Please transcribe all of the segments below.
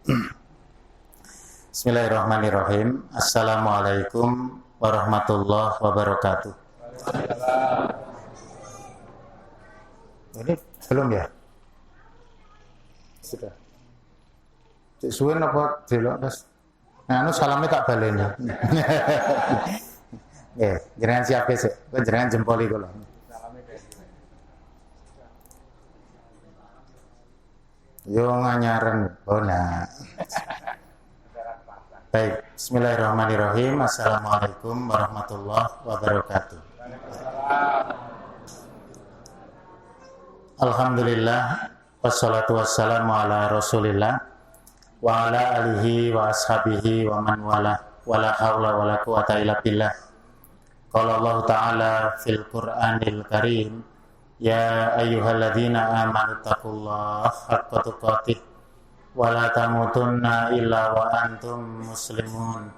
Bismillahirrahmanirrahim. Assalamualaikum warahmatullahi wabarakatuh. Ini belum ya? Sudah. Cik suwen apa delok Mas? Nah, salamnya tak baleni. Nggih, jenengan siap sik. Kowe jenengan jempoli kula. Yo nganyaren, bona. Baik, bismillahirrahmanirrahim. Assalamualaikum warahmatullahi wabarakatuh. Alhamdulillah, wassalatu wassalamu ala rasulillah wa ala alihi wa ashabihi wa man wala wala hawla wala quwata illa billah. Qala Allah Ta'ala fil Qur'anil Karim, ya ayyuhalladzina amanu taqullaha haqqa tuqatih wa la tamutunna illa wa antum muslimun.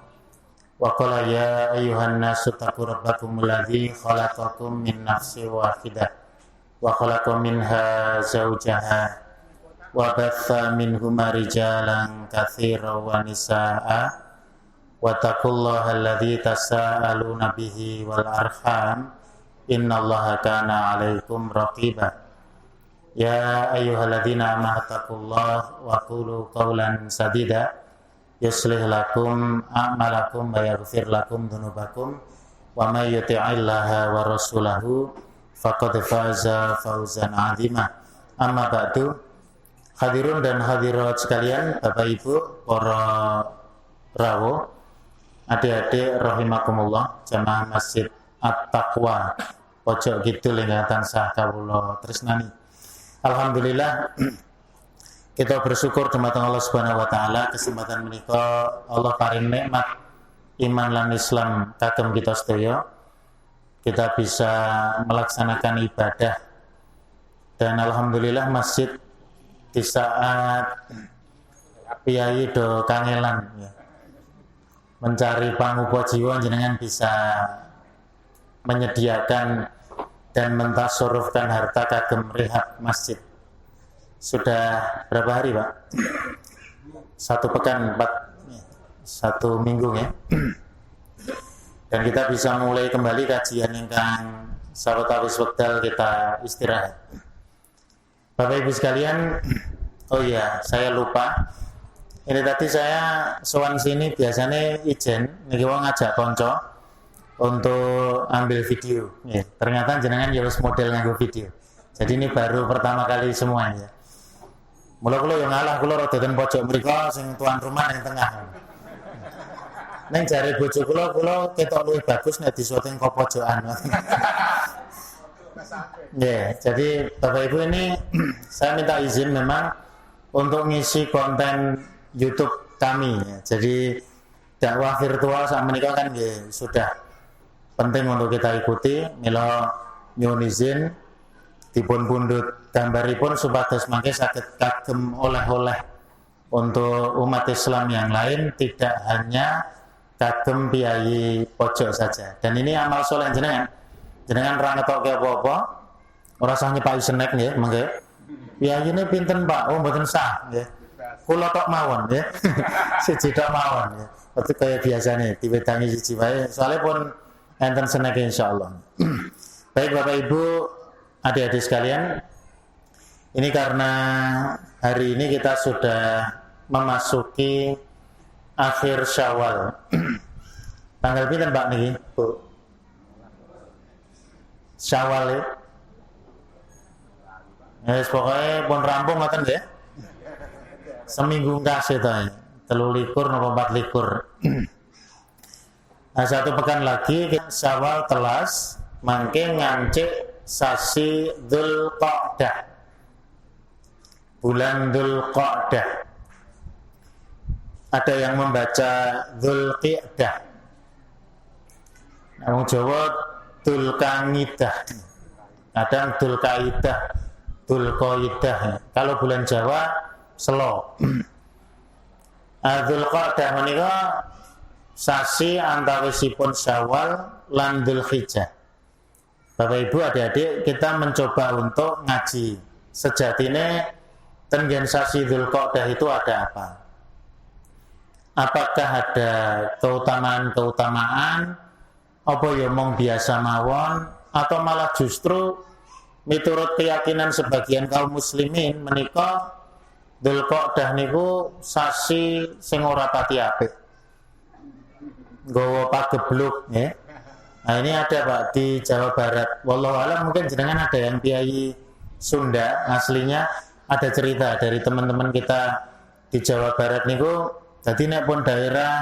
Wa qala ya ayyuhan nasu taqu rabbakumul ladzi khalaqakum min nafsin wahidah wa khalaqa minha zawjaha wa batha minhuma rijalan katsiran wa nisaa'a wattaqullaha alladzi tasaaluna bihi wal arham innallaha kana 'alaikum raqiba. Ya ayyuhalladzina amanu taqullaha wa qulu qawlan sadida yuslih lakum a'malakum wa yaghfir lakum dzunubakum wa may yuti'illaha wa rasulahu faqad faza fawzan 'azima. Amma ba'du. Hadirun dan hadirat sekalian, Bapak Ibu, para rawuh, adik-adik rahimakumullah, jamaah Masjid At-Taqwa pojok kidul ingkang tansah kawula tresnani. Alhamdulillah, kita bersyukur dumateng Allah Subhanahu wa taala kesempatan menika Allah paring nikmat iman lan Islam kagem kita sedaya. Kita bisa melaksanakan ibadah dan alhamdulillah masjid di saat piyai do kangelan ya, mencari pangupa jiwa, jenengan bisa menyediakan dan mentasarrufkan harta kagem rehab masjid. Sudah berapa hari Pak? 1 pekan, 1 minggu ya. Dan kita bisa mulai kembali kajian ingkang sawetawis wekdal kita istirahat. Bapak Ibu sekalian, oh iya, saya lupa. Ini tadi saya sowan sini biasanya ijen niki wong ngajak konco untuk ambil video. Ya, ternyata jenengan ya wis model nganggo video. Jadi ini baru pertama kali semuanya. Mula kula yo ngalah, kula rada ten pojok mriku sing tuan rumah ning tengah. Ning jare bojo kula ketok luwih bagus nek disuting kok pojokan. Ya, jadi Bapak Ibu ini saya minta izin memang untuk ngisi konten YouTube kami. Ya. Jadi dakwah virtual saat menikah kan ya, sudah penting untuk kita ikuti. Mila nyuwun izin dipun pundhut gambaripun supados mangke saged kagem oleh-oleh untuk umat Islam yang lain, tidak hanya kagem piyai pojok saja. Dan ini amal soleh jenengan. Jenengan ra ngetokke apa-apa, ora usah nyepaki snack nggih, mangke. Piyayine pinten Pak? Oh mboten sah nggih. Kula tok mawon nggih. Siji tok mawon nggih. Berarti kaya biasane diwedangi siji wae, soalnya pun enten snack insyaallah. Baik Bapak Ibu, adik-adik sekalian, ini karena hari ini kita sudah memasuki akhir Syawal. Tanggal pinten Pak niki, Bu? Syawal ya. Yes, pokoknya pun rampung ngoten nggih. Seminggu kasih ta. 23 napa 24. Nah, 1 pekan lagi Syawal telas, mangke ngancik sasi Dzulqa'dah. Bulan Dzulqa'dah. Ada yang membaca Dzulqi'dah. Nah, Jawa Dzulqa'idah, kadang Dzulqa'idah, Dzulqa'idah. Kalau bulan Jawa Selo. Dzulqa'dah menika sasi antawisipun Syawal lan Dzulhijjah. Bapak Ibu adik-adik, kita mencoba untuk ngaji. Sejatine ten sasi Dzulqa'dah itu ada apa? apakah ada keutamaan-keutamaan apa ya mung biasa mawon atau malah justru miturut keyakinan sebagian kaum muslimin menika Dzulqa'dah niku sasi sing ora pati apik. Nggawa pagebluk ya. Nah ini ada Pak di Jawa Barat. Wallahu alam mungkin jenengan ada yang kiai Sunda aslinya ada cerita dari teman-teman kita di Jawa Barat niku. Jadi nek pun daerah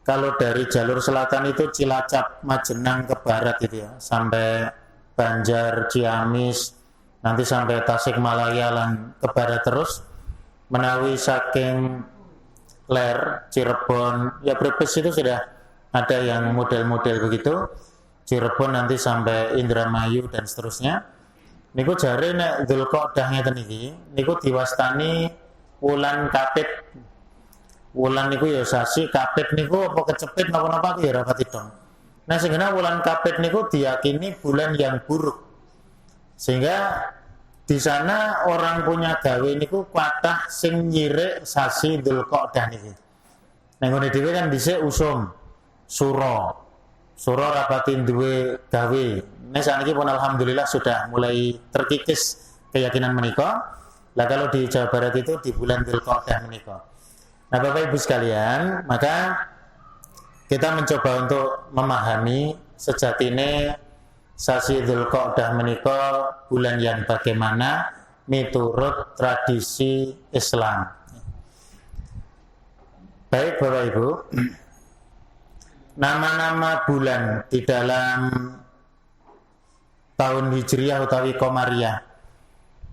kalau dari jalur selatan itu Cilacap, Majenang ke barat itu ya, sampai Banjar, Ciamis, nanti sampai Tasikmalaya lan ke barat terus. Menawi saking Ler, Cirebon, ya Brebes itu sudah ada yang model-model begitu. Cirebon nanti sampai Indramayu dan seterusnya. Niku jare nek Dzulqa'dah ngeten iki, niku diwastani wulan Kapit. Wulan niku ya sasi, Kapit niku apa kecepit napa-napa ya ora pati dong. Nah sehingga wulan Kapit niku diyakini bulan yang buruk. Sehingga di sana orang punya gawe niku kathah sing nyirik sasi Dzulqa'dah niki. Nek ngene dhewe kan dhisik usum, sura. Sura rapati duwe gawe. Nek saniki pun alhamdulillah sudah mulai terkikis keyakinan menika. Lah kalau di Jawa Barat itu di bulan Dzulqa'dah menika. Nah, Bapak Ibu sekalian, maka kita mencoba untuk memahami sejatine sasi Dzulqa'dah menika bulan yang bagaimana miturut tradisi Islam. Baik Bapak Ibu, nama-nama bulan di dalam tahun Hijriah utawi Qamariyah.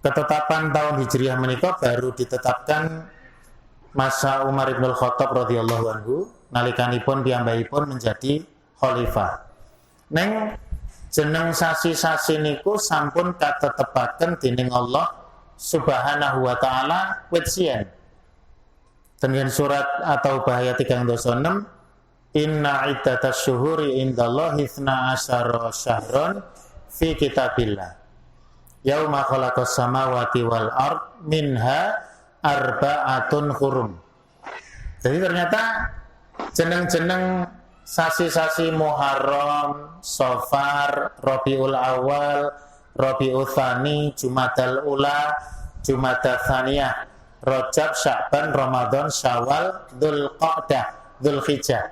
Ketetapan tahun Hijriah menika baru ditetapkan masa Umar bin Khattab radhiyallahu anhu nalikanipun piyambakipun menjadi khalifah. Neng jeneng sasi-sasi niku sampun katetepaken dening Allah Subhanahu wa taala wit siyen. Dengan surat atau bahaya 306 Inna iddatas syuhuri indallahi 12 syahron fi kitabillah yauma khalaqas samawati wal ard minha arba'atun hurum. Jadi ternyata jeneng-jeneng sasi-sasi Muharram, Safar, Rabiul Awal, Rabiul Tsani, Jumadal Ula, Jumadah Tsaniyah, Rajab, Sya'ban, Ramadan, Syawal, Dzulqa'dah, Dzulhijjah.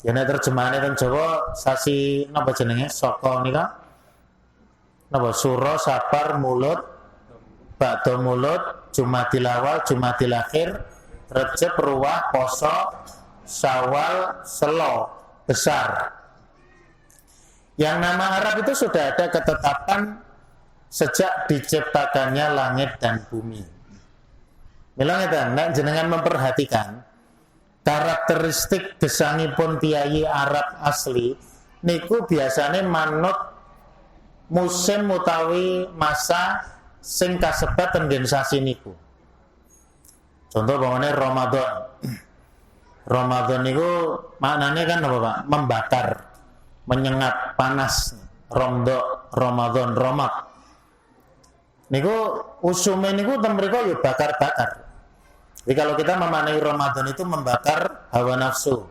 Ya nek terjemahane teng Jawa sasi napa jenenge? Saka nika. Napa Sura, Safar, Mulud, Ba'da Mulud, Jumadil Awal, Jumadil Akhir, Rajab, Ruwah, Poso, Syawal, Selo, Besar. Yang nama Arab itu sudah ada ketetapan sejak diciptakannya langit dan bumi. Mila ngeten, nek jenengan memperhatikan karakteristik gesangipun kiai Arab asli niku biasanya manut musim utawi masa sing kasebat tenggen sasi niku. Contoh bagaimana Ramadan. Ramadan niku maknanya kan apa Pak? Membakar, menyengat, panas. Romdo, Ramadan, Romak. Niku usume niku teng mriku ya bakar-bakar. Jadi kalau kita memaknai Ramadan itu membakar hawa nafsu,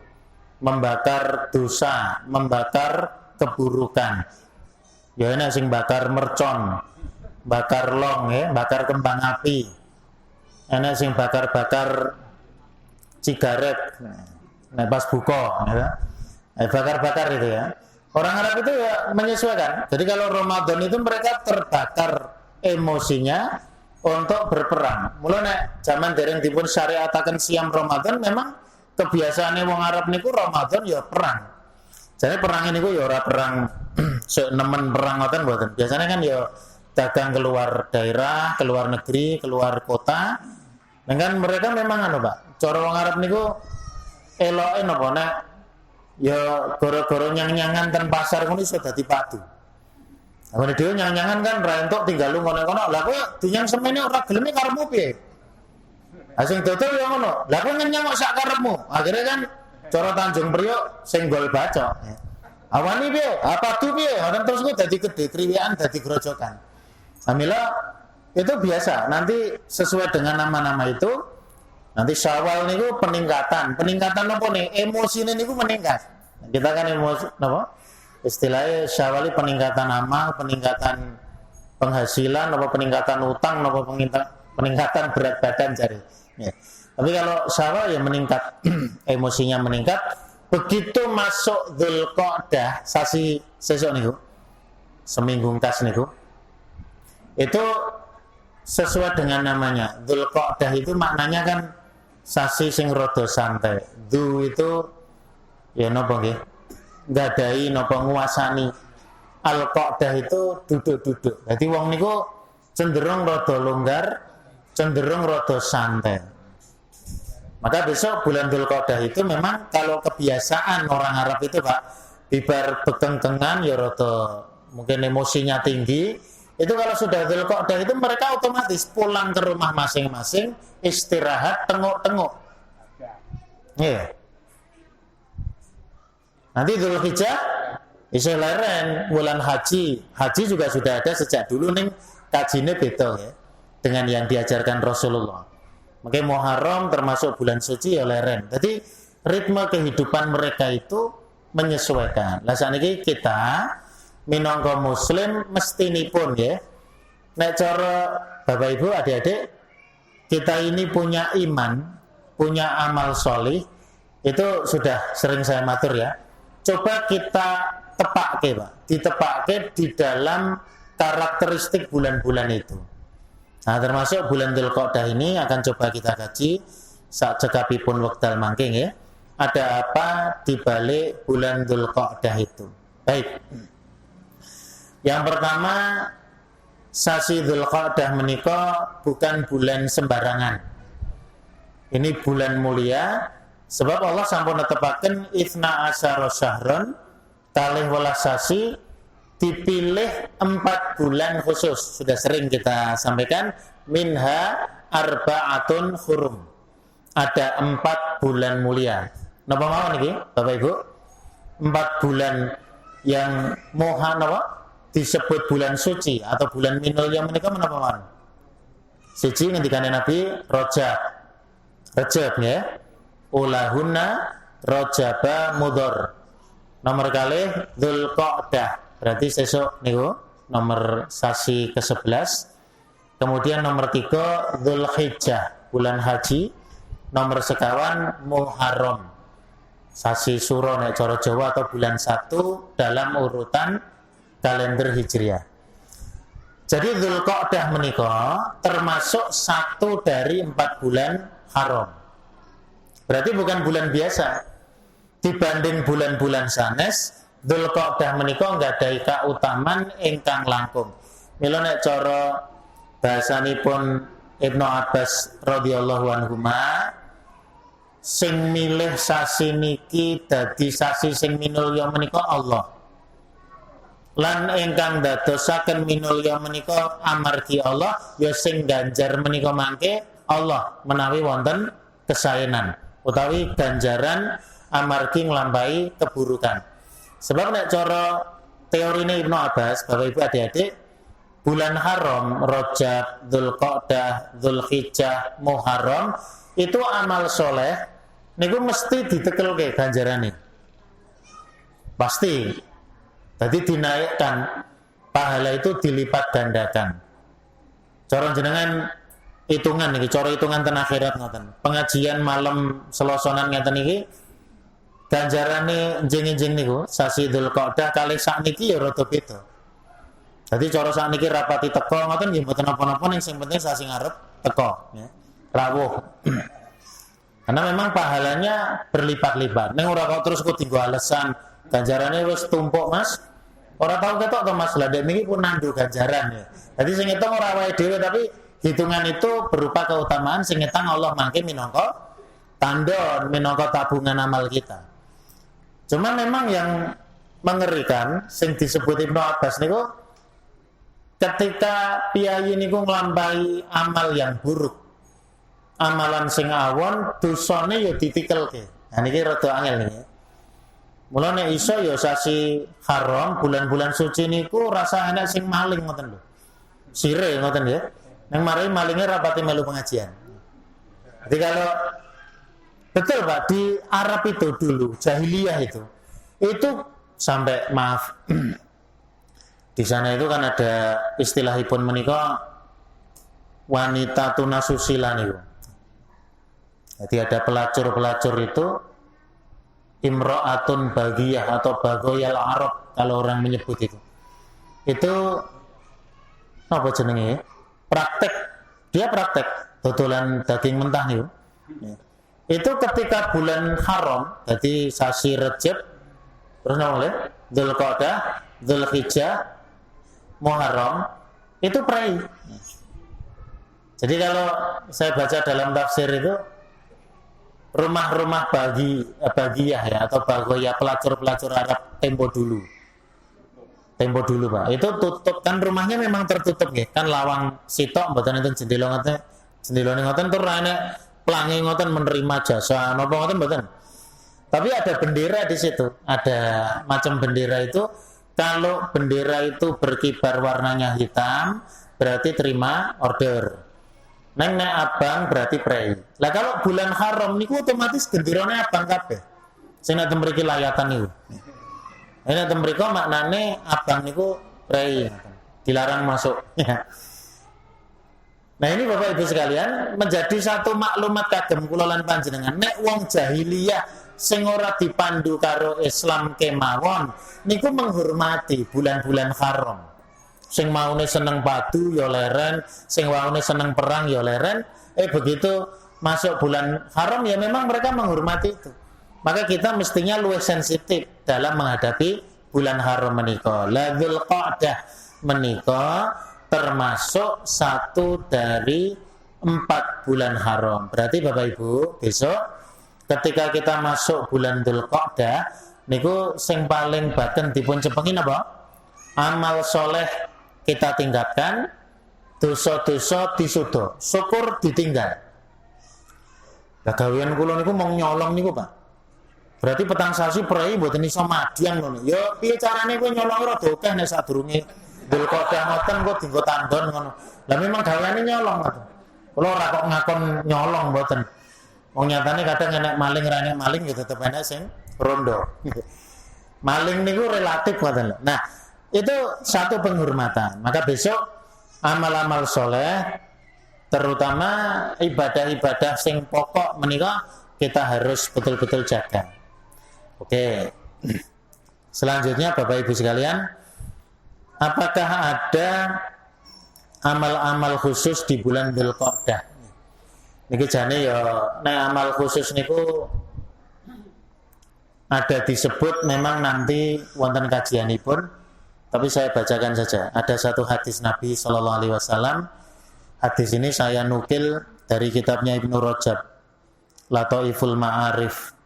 membakar dosa, membakar keburukan. Ya enak sing bakar mercon, bakar long ya, bakar kembang api. Enak sing bakar-bakar cigaret. Nah, pas buka ya. Bakar-bakar itu ya. Orang Arab itu ya menyesuaikan. Jadi kalau Ramadan itu mereka terbakar emosinya untuk berperang. Mulai nek zaman dereng dipun syariataken siam Ramadan memang kebiasaane wong Arab niku Ramadan ya perang. Jadi perang ini ya ora perang nemen perang ngoten mboten. Biasanya kan ya dagang keluar daerah, keluar negeri, keluar kota. Dengan mereka memang anu Pak, cara wong Arab niku eloke napa nek ya goro-goro nyang-nyangan ten pasar ngono iso dadi padu. Awake dhewe nyang-nyangan kan ra entuk tinggal lu ngono-ngono. Lah kowe dinyang semene ora geleme karepmu piye? Ha sing dodol ya ngono. Lah kowe nyang kok sak karepmu. Akhire kan cara Tanjung Priok sing gol bacok. Awani piye? Apa tuh piye? Ora terus kok dadi gede kriwikan dadi grojokan. Alhamdulillah itu biasa. Nanti sesuai dengan nama-nama itu Nanti Syawal niku peningkatan apa nih? Emosine niku meningkat. Kita kan emosi napa? Istilahnya Syawal ini peningkatan amal, peningkatan penghasilan, apa peningkatan utang, apa peningkatan berat badan jari. Ya. Tapi kalau Syawal ya meningkat, emosinya meningkat. Begitu masuk Dzulqa'dah, sasi sesuk niku, seminggu tas niku, itu sesuai dengan namanya. Dzulqa'dah itu maknanya kan sasi sing rada santai. Du itu ya napa nggih? Nggadahi napa nguasani. Al-Qa'dah itu duduk-duduk. Jadi wong niku cenderung rada longgar, cenderung rada santai. Maka besok bulan Dzulqa'dah itu memang kalau kebiasaan orang Arab itu Pak, bibar bekeng-kengan ya rada mungkin emosinya tinggi. Itu kalau sudah Dzulqa'dah itu mereka otomatis pulang ke rumah masing-masing, istirahat, tengok-tengok. Iya. Nanti Dzulhijjah bisa leren bulan haji. Haji juga sudah ada sejak dulu nih, kajine beda ya dengan yang diajarkan Rasulullah. Makanya Muharram termasuk bulan suci ya leren. Jadi ritme kehidupan mereka itu menyesuaikan. Lah saniki kita minangka muslim mestinipun ya. Nek cara Bapak Ibu adik-adik kita ini punya iman, punya amal solih, itu sudah sering saya matur ya. Coba kita tepake Pak, ditepake di dalam karakteristik bulan-bulan itu. Nah termasuk bulan Dzulqa'dah ini akan coba kita kaji sak cekapipun wekdal mangking ya. Ada apa di balik bulan Dzulqa'dah itu? Baik. Yang pertama, sasi Dzulqa'dah menika bukan bulan sembarangan. Ini bulan mulia, sebab Allah sampun netepaken 12 syahron, kalih welas sasi, dipilih 4 bulan khusus. Sudah sering kita sampaikan, minha arba'atun hurum. Ada 4 bulan mulia. Napa mawon iki, Bapak Ibu? 4 bulan yang moha napa? Disebut bulan suci atau bulan minul yang menika menapa mawon? Siji ngendikane Nabi Rajab ya. Ulahunna Rajaba Mudhar. Nomor kalih Dzulqa'dah. Berarti sesuk niku nomor sasi ke-11. Kemudian nomor 3 Dzulhijjah, bulan haji. Nomor sekawan Muharram. Sasi suro nek cara Jawa atau bulan 1 dalam urutan kalender Hijriah. Jadi Dzulqa'dah menika termasuk 1 dari 4 bulan haram. Berarti bukan bulan biasa. Dibanding bulan-bulan sanes, Dzulqa'dah menika nggadahi kautaman ingkang langkung. Mila nek cara bahasanipun Ibnu Abbas radhiyallahu anhuma, sing milih sasi niki dadi sasi sing minulya menika Allah. Lan ingkang dadosaken minulya menika amargi Allah, ya sing ganjar menika mangke Allah menawi wonten kesaenan utawi ganjaran amargi nglampahi keburukan. Sebab nek cara teorine Ibnu Abbas, Bapak Ibu adik-adik, bulan haram, Rajab, Dzulqa'dah, Dzulhijjah, Muharram itu amal soleh niku mesti ditekelke ganjarane. Pasti. Jadi dinaikkan, pahala itu dilipat gandakan. Cara jenengan hitungan niki, cara hitungan ten akhirat ngoten. Pengajian malam selosonan ngeten niki ganjarane jeneng-jeneng niku sasi Dzulqa'dah kalih sakniki ya rada beda. Jadi cara sakniki rapati teko ngoten nggih mboten napa-napa ning sing penting sasi ngarep teko ya. Rawuh. Karena memang pahalanya berlipat-lipat. Ning ora kok terus kok dienggo alasan ganjarane wis tumpuk Mas. Ora tau ketok to Mas, lha niki pun nandu ganjaran ya. Jadi sing ngitung ora wae dhewe tapi hitungan itu berupa keutamaan sing ngetang Allah mangke minangka tanda minangka tabungan amal kita. Cuma memang yang mengerikan sing disebut Ibnu Abbas niku ketika piyai niku nglampahi amal yang buruk. Amalan sing awon dosane ya ditikelke. Nah niki rada angel niki. Mulane iso ya sasi haram bulan-bulan suci niku rasa enak sing maling ngoten lho. Sire ngoten ya. Nang mari malinge rapati melu pengajian. Jadi kalau betul Pak, di Arab itu dulu jahiliyah itu sampai maaf di sana itu kan ada istilahipun menika wanita tunasusila niku. Jadi ada pelacur-pelacur itu imra'atun bagiyah atau bagoyal Arab kalau orang menyebut itu. Itu apa jenenge? Dia praktek dodolan daging mentah niku. Itu ketika bulan haram, jadi sasi Rejab, terus namanya Dzulqa'dah, Dzulhijjah, Muharram, itu prei. Jadi kalau saya baca dalam tafsir itu rumah-rumah bagiyah ya atau bagoyah pelacur-pelacur Arab tempo dulu Pak, itu tutup kan rumahnya memang tertutup ya, kan lawang sitok mboten enten jendela ngoten tur ana pelangi ngoten menerima jasa napa ngoten mboten. Tapi ada bendera di situ, ada macam bendera itu. Kalau bendera itu berkibar warnanya hitam, berarti terima order. Neng abang berarti prei. Lah kalau bulan haram niku otomatis genderane abang kabeh. Sing nek mriki layatan niku. Nek mriki maknane abang niku prei, dilarang masuk. Nah ini Bapak Ibu sekalian menjadi satu maklumat kagem kula lan panjenengan. Nek wong jahiliyah sing ora dipandu karo Islam kemawon niku menghormati bulan-bulan haram. Sing maune seneng padu ya leren, sing maune seneng perang ya leren. Begitu masuk bulan haram ya memang mereka menghormati itu. Maka kita mestinya luwih sensitif dalam menghadapi bulan haram menika. Dzulqa'dah menika termasuk satu dari 4 bulan haram. Berarti Bapak Ibu besok ketika kita masuk bulan Dzulqa'dah niku sing paling baten dipun cepengin apa? Amal soleh kita tingkatkan, dosa-dosa disudo, syukur ditinggal. Lah gawean kula niku mung nyolong niku, Pak. Berarti petang sasi prei mboten iso madyan ngono. Ya piye carane kowe nyolong ora dokeh nek sadurunge Dzulqa'dah ngoten kok dienggo tandon ngono. Lah memang gaweane nyolong ngoten. Kula ora kok ngakon nyolong mboten. Wong nyatane kadang enek maling ra enek maling ya tetep enek sing rondo. Maling niku relatif ngoten lho. Nah, itu satu penghormatan. Maka besok amal-amal soleh terutama ibadah-ibadah sing pokok menika kita harus betul-betul jaga. Oke. Selanjutnya Bapak Ibu sekalian, apakah ada amal-amal khusus di bulan Dzulqa'dah? Niki jane ya nek amal khusus niku ada disebut memang nanti wonten kajianipun. Tapi saya bacakan saja. Ada satu hadis Nabi Shallallahu Alaihi Wasallam. Hadis ini saya nukil dari kitabnya Ibnu Rajab, Lataiful Ma'arif.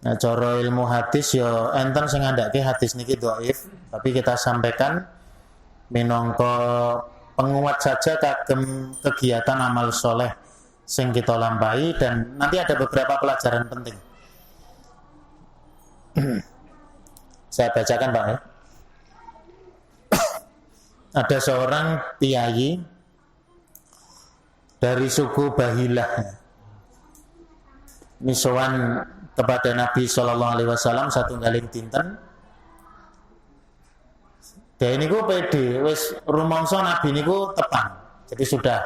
Nah, cara ilmu hadis ya enten sing ngandhake hadis niki dhaif, tapi kita sampaikan minangka penguat saja kagem kegiatan amal soleh sing kita lampahi, dan nanti ada beberapa pelajaran penting. Saya bacakan Pak ya. Ada seorang kiai dari suku Bahilah misuan kepada Nabi Shallallahu Alaihi Wasallam satu galing dinten. Dia niku pede, wis rumangsa Nabi niku tepang. Jadi sudah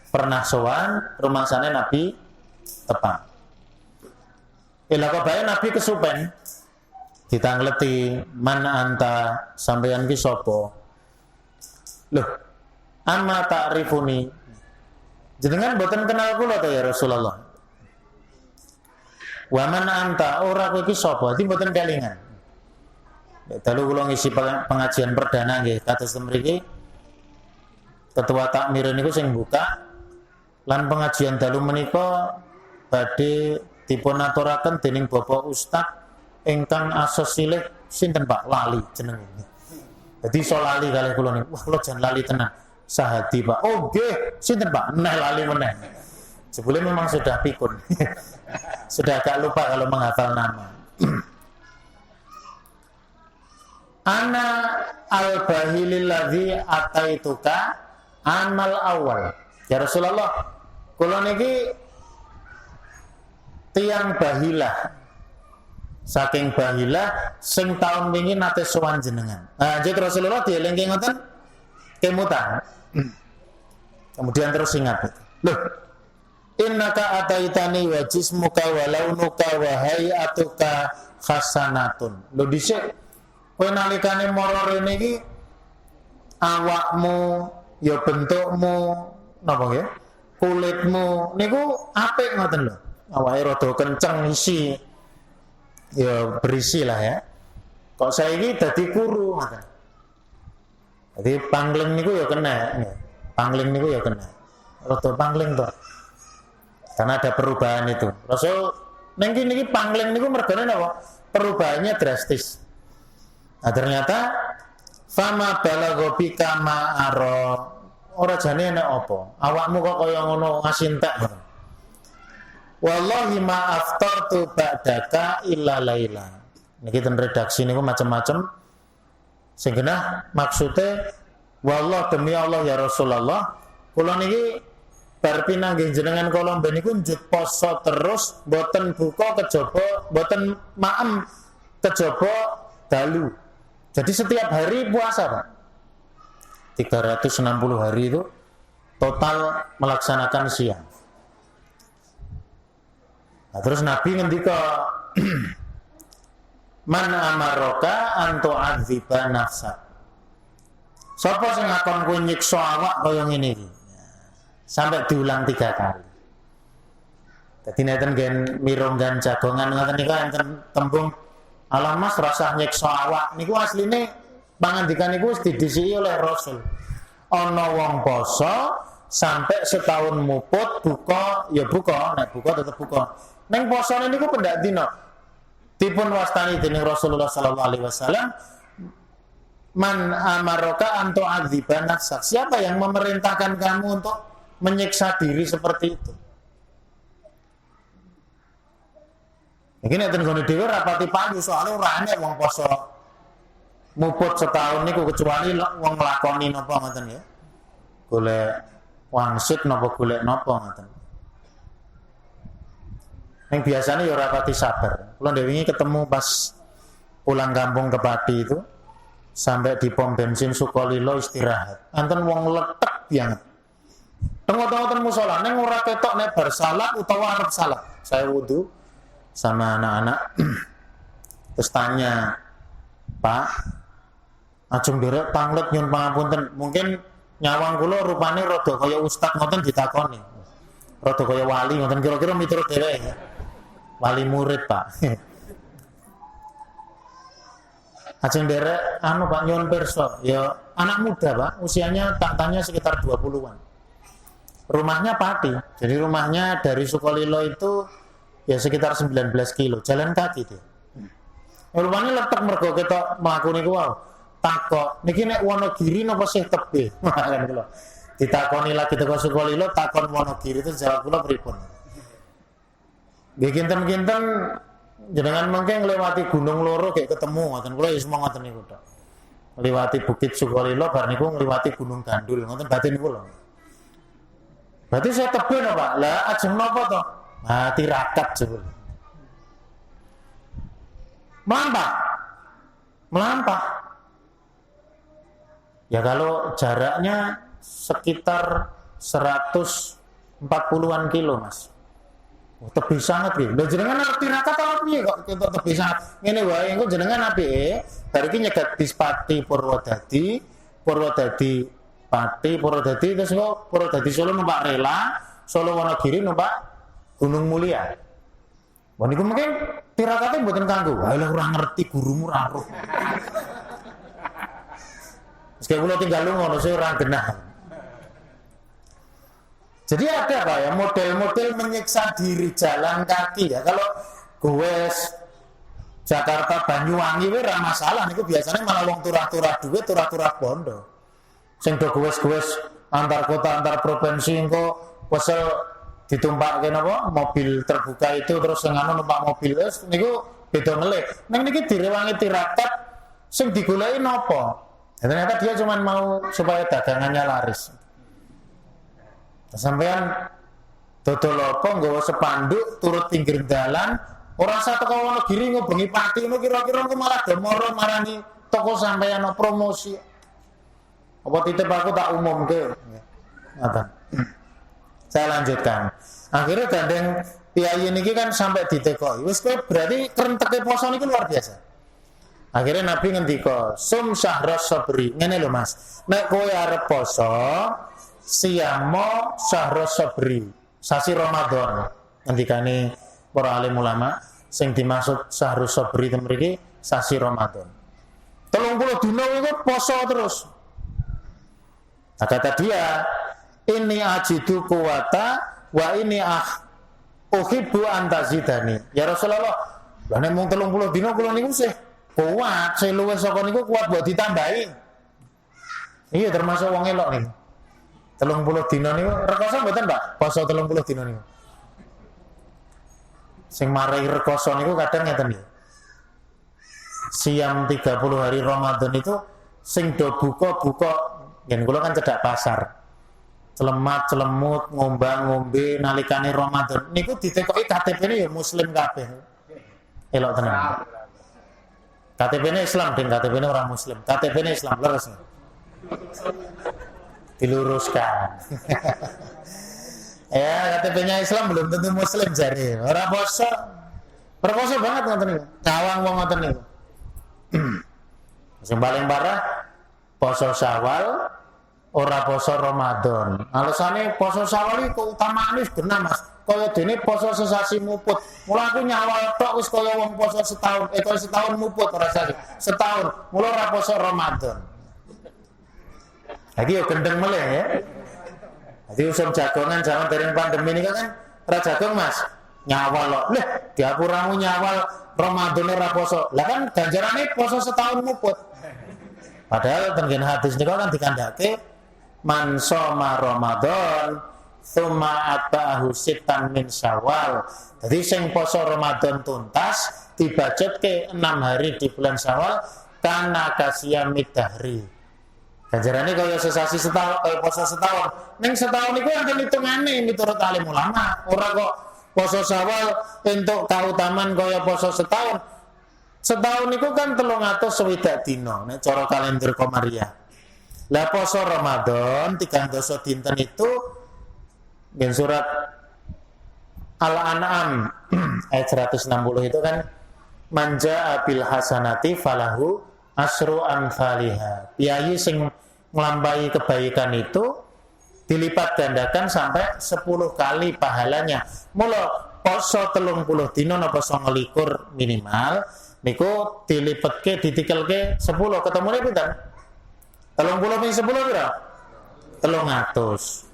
pernah sowan, rumangsane Nabi tepang. Kok bae Nabi kesupen, ditangleti, man anta, sampeyan ki sapa? Loh, amma ta'rifuni. Jenengan boten kenal kula ta ya Rasulullah. Wa man anta, ora kowe iki sapa? Dadi boten kelingan. Dalu kula ngisi pengajian perdana nggih kados mriki. Ketua takmir niku sing buka lan pengajian dalu menika badhe dipun aturaken dening Bapak Ustaz ingkang asos silih sinten Pak lali jenenge. Jadi so lali kali kula niku. Wah, kula jan lali tenan. Sahadi Pak. Oh nggih, sinten Pak? Neh lali meneh. Sebelum memang sudah pikun. Sudah agak lupa kalau menghafal nama. Ana al-bahilil ladzi ataituka amal awal. Ya Rasulullah, kula niki tiang bahilah. Saking bahilah sing taun wingi nate sowan jenengan. Jadi Rasulullah dielingke ngoten kemutan. Kemudian terus ingat. Loh, innaka ataitani wa jismuka wa launuka wa hayatuka hasanatun. Lho dhisik kowe nalikane mara rene iki awakmu ya bentukmu napa nggih? Kulitmu niku apik ngoten lho. Awake rada kenceng isi. Ya berisi lah ya. Kok saiki dadi kuru ngoten. Jadi pangling niku ya kena. Pangling niku ya kena. Rada pangling to. Karena ada perubahan itu. Rasul ning niki pangling niku mergane napa? Perubahannya drastis. Nah ternyata fama balagha bika ma ara. Ora jane nek apa? Awakmu kok kaya ngono ngasintek ngoten. Wallahi ma aftartu ba'daka illa laila. Niki ten redaksi niku macam-macam. Sing genah maksude wallah demi Allah ya Rasulullah, kula niki bar pinanggih jenengan kula mben niku njut poso terus mboten buka kejaba, mboten maem kejaba dalu. Jadi setiap hari puasa, Pak. 360 hari itu total melaksanakan siang. Nah, terus Nabi ngendika man amaraka an tu'adziba nafsa. Sapa sing ngakon kowe nyiksa awak kaya ngene iki? Sampai diulang 3 kali. Dadi neten gen mirunggan jagongan ngoten niku enten tembung ala mas rasah nyiksa awak niku asline pangandikan niku wis didhisiki oleh Rasul. Ana wong poso sampai setahun muput buka ya buka, nek buka tetep buka. Neng posone niku pendak dina. Dipun wastani dening Rasulullah sallallahu alaihi wasallam, man amaraka an tu'adziba nafsak. Siapa yang memerintahkan kamu untuk menyiksa diri seperti itu? Iki nek ten gone dhewe rapati payu soalnya ora enek wong poso muput setahun niku kecuali wong nglakoni napa ngoten ya. Golek wangsit napa golek napa ngoten. Yang biasanya ya rapati sabar. Kula wingi ketemu pas pulang kampung ke Pati itu sampai di pom bensin Sukolilo istirahat. Anten wong letek banget. Tengok-tengok musola neng ora ketok nek bar salat utawa arep salat. Saya wudu sama anak-anak. Terus tanya, "Pak, ajeng derek panglet nyun pangapunten. Mungkin nyawang kula rupane rada kaya ustaz ngoten ditakoni. Rada kaya wali ngoten kira-kira miturut dhewe ya. Wali murid, Pak. Ajeng derek anu Pak nyuwun pirsa, ya anak muda, Pak, usianya tak tanya sekitar 20-an. Rumahnya Pati. Jadi rumahnya dari Sukolilo itu ya sekitar 19 kilo, jalan kaki dia. Rumahnya letak mergo ketok mlaku niku wae. Takok, niki nek Wonogiri napa sih tebe? Kan kula. Ditakoni lagi teko Sukolilo, takon Wonogiri itu jawab kula pripun. Nggih kinten-kinten jenengan mengke nglewati gunung loro kayak ketemu ngoten kula ya semua ngoten niku tok. Ngliwati Bukit Sukolilo bar niku ngliwati Gunung Gandul ngoten batin kula. Berarti saya tebe no, Pak. Lah ajeng napa to? Mati rakat jebul. Melampah. Ya kalau jaraknya sekitar 140-an kilo, Mas. Tebih sangat iki. Lho jenengan arep tirakat apa piye kok ketok tebih sangat. Ngene wae engko jenengan apike bar iki nyegat Dispati Purwodadi Pati Purwodadi terus kok Purwodadi Solo numpak rela, Solo Wonogiri numpak Gunung Mulia. Wah niku mungkin tirakate mboten kanggo. Wah lha ora ngerti gurumu ra roh. Sekali kula tinggal ngono saya ora genah. Jadi ada Pak ya model-model menyiksa diri jalan kaki ya. Kalau gowes Jakarta Banyuwangi we ora masalah niku biasanya malah wong turah-turah duit, turah-turah bondo. Sing do gowes-gowes antar kota antar provinsi engko wesel ditumpakke napa mobil terbuka itu terus sing anu numpak mobil wis niku beda ngelik. Ning niki direwangi tirakat sing digoleki napa? Ternyata dia cuma mau supaya dagangannya laris. Sampean Dodol apa nggawa sepanduk turut pinggir dalan, ora usah teko Wonogiri ngobengi pati ngono kira-kira engko malah demoro marani toko sampeyan ana promosi. Apa titip aku tak umumke. Ngoten. Saya lanjutkan. Akhirnya gandeng piyayi niki kan sampai ditekoki. Wis kowe berarti krenteke poso niku luar biasa. Akhirnya Nabi ngendika, "Sum syahras sabri." Ngene lho Mas. Nek kowe arep poso, siyamo syahras sabri. Sasi Ramadan. Ngendikane para alim ulama sing dimaksud syahrus sabri mriki sasi Ramadan. 30 dina iku poso terus. Nah, kata dia, "Ini ajidu kuwata wa ini uhibbu antazidani." Ya Rasulullah, lha nek mung 30 dina kula niku sih kuat, sing luwih saka niku kuat mbok ditambahi. Iya termasuk wong elok niku. 30 dina niku rekoso mboten, Pak? Poso 30 dina niku. Sing marai rekoso niku kadang ngeten nggih. Siam 30 hari Ramadan itu sing do buka-buka, yen kula kan cedak pasar. Celemat, celemut, ngombang-ngombe nalikane Ramadan. Niku ditekoki KTP-ne ya muslim kabeh. Elok tenan. KTP-ne Islam, ding KTP-ne orang muslim. KTP-ne Islam leres. Diluruskan. Ya, KTP-nya Islam belum tentu muslim jare. Ora poso. Perkoso banget ngoten niku. Cawang wong ngoten niku. Sing paling parah poso Syawal, ora poso Ramadan. Alasane poso Syawal iki keutamaane bener Mas. Kaya dene poso sesasi muput. Mula aku nyawal tok wis kaya wong poso setahun, kaya setahun muput ora sasi. Setahun, mula ora poso Ramadan. Lagi yo gendeng meleh ya. Jadi usum jagongan zaman dereng pandemi ini kan ora jagong Mas. Nyawal lho. Lah, diapuramu nyawal Ramadan ora poso. Lah kan ganjarane poso setahun muput. Padahal tenggen hadis niku kan dikandhake man shoma Ramadan tsumma atba'ahu sittan min Syawal. Jadi sing poso Ramadan tuntas dibajutke 6 hari di bulan Syawal kana kasiyamid dahri. Ganjarane kaya sesasi setahun, poso setahun. Ning setahun iku enten hitungane miturut alim ulama. Ora kok poso Syawal entuk kautaman kaya poso setahun. Setahun iku kan 360 dina nek cara kalender Komariah. Lah poso Ramadan 3 dinten itu di surat Al-An'am ayat 160 itu kan manja abil hasanati falahu asru amsalihha. Piyayi sing nglampahi kebaikan itu dilipat gandakan sampai 10 kali pahalanya. Mula poso 30 dina napa 29 minimal niku dilipetke ditikelke 10 ketemune pinten? 30 ping 10 pira? 300.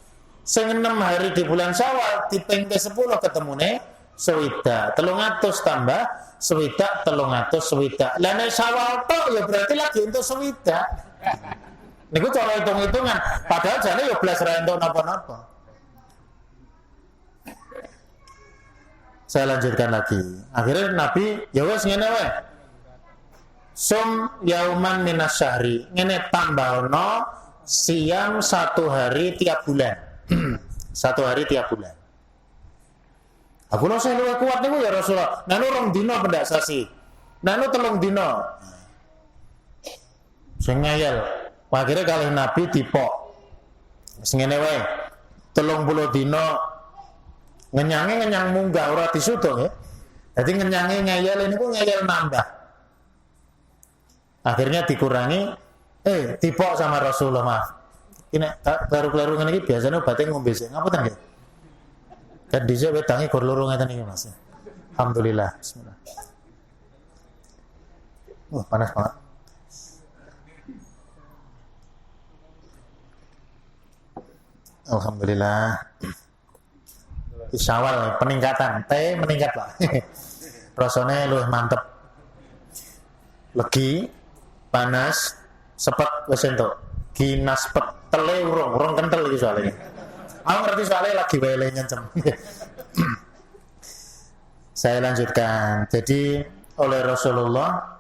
Sing 6 hari di bulan Syawal dipengke 10 ketemune swidak. 300 tambah swidak 300 Lah nek Syawal tok ya berarti lagi untuk swidak. Niku cara hitung-hitungan, padahal jane ya blas ra entuk napa-napa. Saya lanjutkan lagi. Akhirnya Nabi ya wis ngene wae. Sum yauman minas syahri. Ngene tambahno siam 1 hari tiap bulan. 1 hari tiap bulan. Aku lho saya luwih kuat niku ya Rasulullah. Nanu 2 dina pendak sasi. Nanu 3 dina. Sing ngayal. Akhirnya kalih Nabi dipok. Wis ngene wae. 30 dina ngenyang munggah ora disudo ya. Jadi ngenyange ngayal niku ngayal nambah. Akhirnya dikurangi dipok sama Rasulullah, maaf. Ini klaru-klaru ngene iki biasane obate ngombe sik. Ngapunten nggih. Kan dhisik wedange gor loro ngeten iki Mas. Alhamdulillah. Bismillah. Panas banget. Alhamdulillah. Syawal peningkatan, meningkat Pak. Rasane luwih mantep. Legi, panas, sepet wis entuk. Ginas petele urung kentel iki soalnya. Aku ngerti soalnya lagi wae nyencem. Saya lanjutkan. Jadi oleh Rasulullah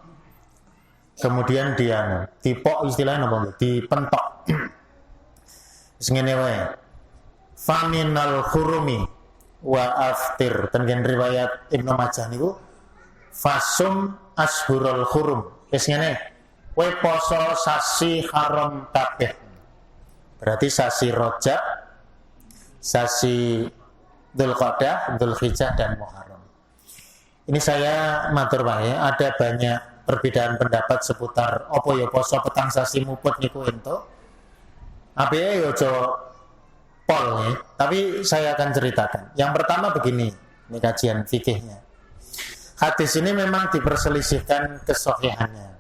kemudian dia dipok istilahnya apa? Dipentok. Sengene wae. Faminal khurumi wa aftir. Ten riwayat Ibnu Majah niku fasum ashurul hurum. Wis ngene. Kowe poso sasi haram kabeh. Berarti sasi Rajab, sasi Dzulqa'dah, Dzulhijjah dan Muharram. Ini saya matur wae, ada banyak perbedaan pendapat seputar apa ya poso petang sasi muput niku ento. Ape yo aja pol nih, tapi saya akan ceritakan. Yang pertama begini, ini kajian fikihnya. Hadis ini memang diperselisihkan kesahihannya.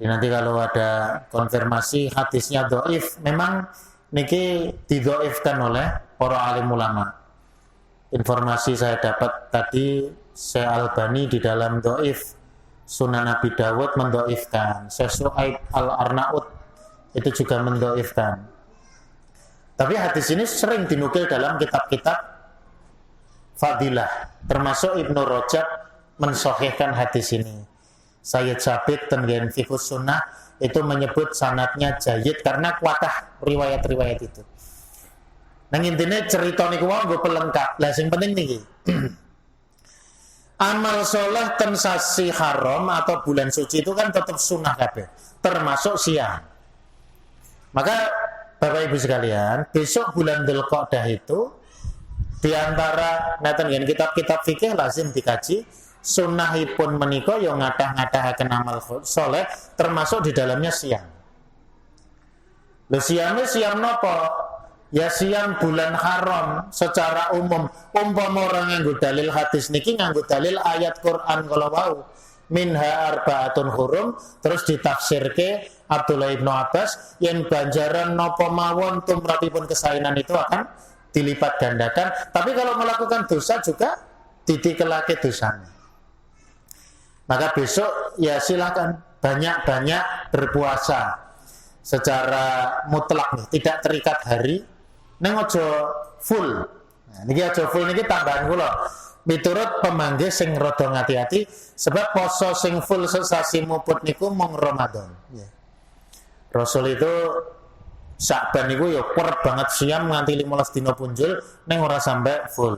Jadi nanti kalau ada konfirmasi hadisnya dhaif, memang niki didhaifkan oleh para alim ulama. Informasi saya dapat tadi, Syekh Albani di dalam dhaif Sunan Abi Dawud mendhaifkan, Syekh Su'aib Al-Arnaud itu juga mendhaifkan. Tapi hadis ini sering dinukil dalam kitab-kitab fadilah, termasuk Ibnu Rajab mensahihkan hadis ini. Sayyid Sabit Tenggen Fiqhus Sunnah itu menyebut sanadnya jayyid karena kuatah riwayat-riwayat itu. Nang intine cerita niku wae nggo pelengkap. Lah sing penting niki. Amal soleh ten sasi haram atau bulan suci itu kan tetap sunnah kabeh, termasuk siang. Maka Bapak Ibu sekalian, besok bulan Dzulqa'dah itu di antara neten yen kitab-kitab fikih lazim dikaji. Sunnahipun menika yang ngadah-ngadahaken amal soleh, termasuk di dalamnya siang. Lho siangnya siang napa? Ya siang bulan haram secara umum. Umpama orang nganggo dalil hadis niki nganggo dalil ayat Quran kala wau. Minha arba'atun hurum, terus ditafsirke Abdullah Ibnu Abbas yang ganjaran napa mawon tumrapipun kesainan itu akan dilipat gandakan. Tapi kalau melakukan dosa juga ditikelake dosanya. Maka besok ya silakan banyak-banyak berpuasa secara mutlak nih, tidak terikat hari. Neng ojo full. Nah, niki ojo full niki tambahan kula. Miturut pemanggih sing rada ngati-ati sebab poso sing full sesasi muput niku mung Ramadan. Ya. Rasul itu Sya'ban niku ya kuat banget siam nganti 15 dina punjul neng ora sampai full.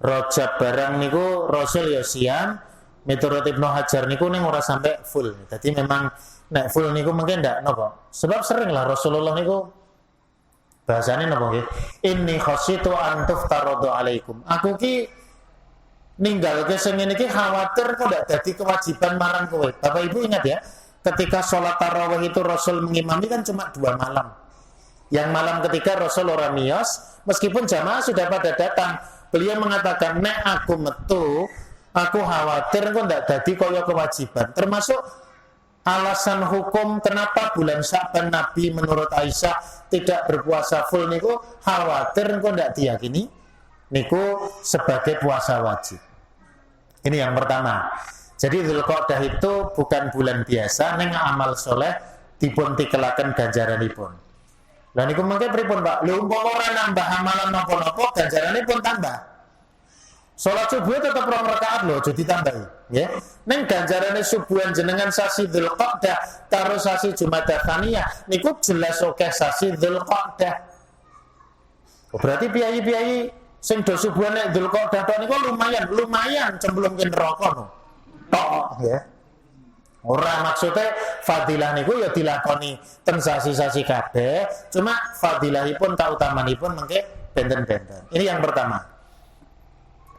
Rajab barang niku Rasul ya siam. Miturut Ibnu Hajar niku ning ora sampai full. Jadi memang nek full niku mungkin ndak napa. Sebab sering lah Rasulullah niku bahasane napa nggih? Inni khasyitu an tuftaradu alaikum. Aku ki ninggalke sing ngene iki khawatir kok ndak dadi kewajiban marang kowe. Bapak Ibu ingat ya, ketika sholat tarawih itu Rasul mengimami kan cuma 2 malam. Yang malam ketiga Rasul ora miyos, meskipun jamaah sudah pada datang. Beliau mengatakan, "Nek aku metu aku khawatir kok ndak dadi kaya kewajiban." Termasuk alasan hukum kenapa bulan Sya'ban Nabi menurut Aisyah tidak berpuasa full niku khawatir kok ndak diyakini niku sebagai puasa wajib. Ini yang pertama. Jadi Dzulqa'dah itu bukan bulan biasa ning amal soleh dipun tikelaken ganjaranipun. Lah niku mengke pripun Pak? Lha umpama ora nambah amalan napa-napa ganjaranipun tambah. Salat subuh tetap 2 rakaat lho, aja ditambahi, ya. Ning ganjarane subuhan jenengan sasi Dzulqa'dah karo sasi Jumadah Tsaniyah niku jelas akeh sasi Dzulqa'dah. Berarti piyayi-piyayi sing do subuhan nek Dzulqa'dah tok niku lumayan cemplungke neraka no. Tok, ya. Ora maksudnya fadilah niku ya dilakoni ten sasi-sasi kabeh, cuma fadilahipun kautamanipun mengke benten-benten. Ini yang pertama.